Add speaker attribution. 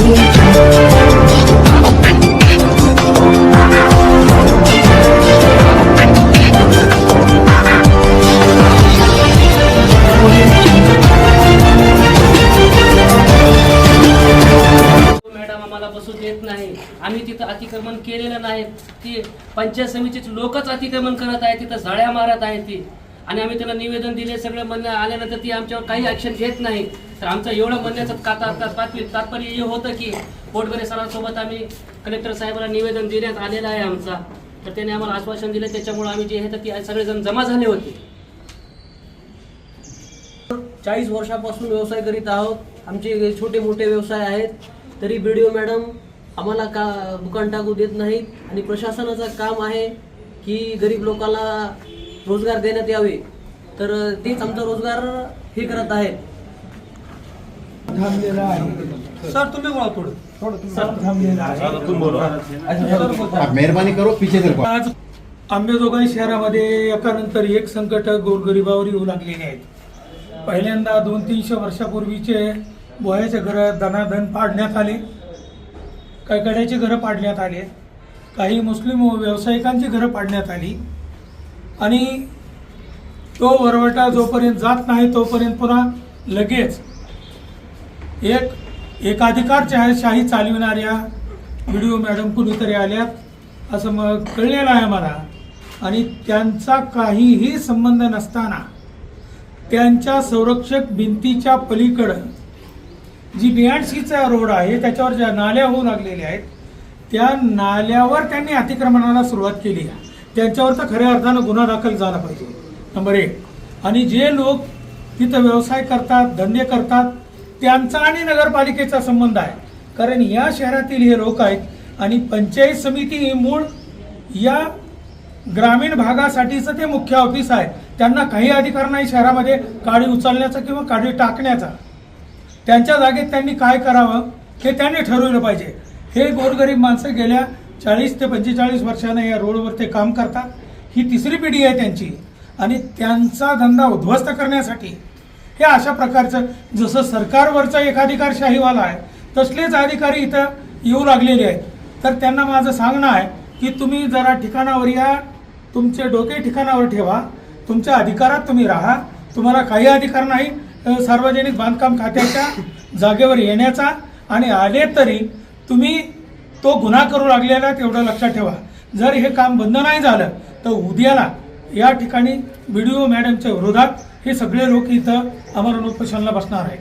Speaker 1: बसू देत नाही। आम्ही तिथं अतिक्रमण केलेलं नाही, ती पंचायत समितीचे लोकच अतिक्रमण करत आहे, तिथं जाळ्या मारत आहे ती। आणि आम्ही त्यांना निवेदन दिले, सगळं म्हणणं आल्यानंतर ती आमच्यावर काही ऍक्शन घेत नाही। तर आमचं एवढं म्हणण्याचं तात्पर्य हे होतं की पोटबरे सरांसोबत आम्ही कलेक्टर साहेबांना निवेदन देण्यात आलेलं आहे आमचा। तर त्यांनी आम्हाला आश्वासन दिलं, त्याच्यामुळे आम्ही जे आहे तर ती सगळेजण जमा झाले होते। 40 वर्षापासून व्यवसाय करीत आहोत, आमचे छोटे मोठे व्यवसाय आहेत, तरी बीडीओ मॅडम आम्हाला का दुकान टाकू देत नाहीत। आणि प्रशासनाचं काम आहे की गरीब लोकांना रोजगार देण्यात यावे, तर तेच आमचा रोजगार हे करत आहेत।
Speaker 2: सर तुम्ही बोला थोडं
Speaker 3: मेहरबानी करो पीछे सरको।
Speaker 2: आज अंबेजोगाई शहरामध्ये एकानंतर एक संकट गोरगरिबावर येऊ लागलेले आहेत। पहिल्यांदा 200-300 वर्षापूर्वीचे बोह्याचे घरं दनादन पाडण्यात आले, काही गड्याची घरं पाडण्यात आले, काही मुस्लिम व्यावसायिकांची घरं पाडण्यात आली। आणि तो वरवटा जोपर्यंत जात नाही तोपर्यंत पुन्हा लगेच एकाधिकारशाही चालविणाऱ्या बीडीओ मॅडम कुणीतरी आल्यात असं मग कळलेलं आहे मला। आणि त्यांचा काहीही संबंध नसताना त्यांच्या संरक्षक भिंतीच्या पलीकडं जी BNCचा रोड आहे त्याच्यावर ज्या नाल्या होऊ लागलेल्या आहेत, त्या नाल्यावर त्यांनी अतिक्रमणाला सुरुवात केली आहे। त्यांच्यावर तर खऱ्या अर्थानं गुन्हा दाखल झाला पाहिजे, नंबर 1। आणि जे लोक तिथं व्यवसाय करतात, धंदे करतात, त्यांचा आणि नगरपालिकेचा संबंध आहे, कारण या शहरातील हे लोक आहेत। आणि पंचायत समिती ही मूळ या ग्रामीण भागासाठीचं ते मुख्य ऑफिस आहे, त्यांना काही अधिकार नाही शहरामध्ये काडी उचलण्याचा किंवा काडी टाकण्याचा। त्यांच्या जागेत त्यांनी काय करावं हे त्यांनी ठरवलं पाहिजे। हे गोरगरीब माणसं गेल्या 40 ते 45 वर्षानं या रोडवर ते काम करतात, ही तिसरी पिढी आहे त्यांची। आणि त्यांचा धंदा उद्ध्वस्त करण्यासाठी हे अशा प्रकारचं, जसं सरकारवरचा एकाधिकारशाहीवाला आहे तसलेच अधिकारी इथं येऊ लागलेले आहेत। तर त्यांना माझं सांगणं आहे की तुम्ही जरा ठिकाणावर या, तुमचे डोके ठिकाणावर ठेवा, तुमच्या अधिकारात तुम्ही राहा। तुम्हाला काही अधिकार नाही सार्वजनिक बांधकाम खात्याच्या जागेवर येण्याचा, आणि आले तरी तुम्ही तो गुन्हा करू लागलेला तेवढं लक्षात ठेवा। जर हे काम बंद नाही झालं तर उद्याला या ठिकाणी बीडीओ मॅडमच्या विरोधात हे सगळे लोक इथं अमरण उपोषणाला बसणार आहेत।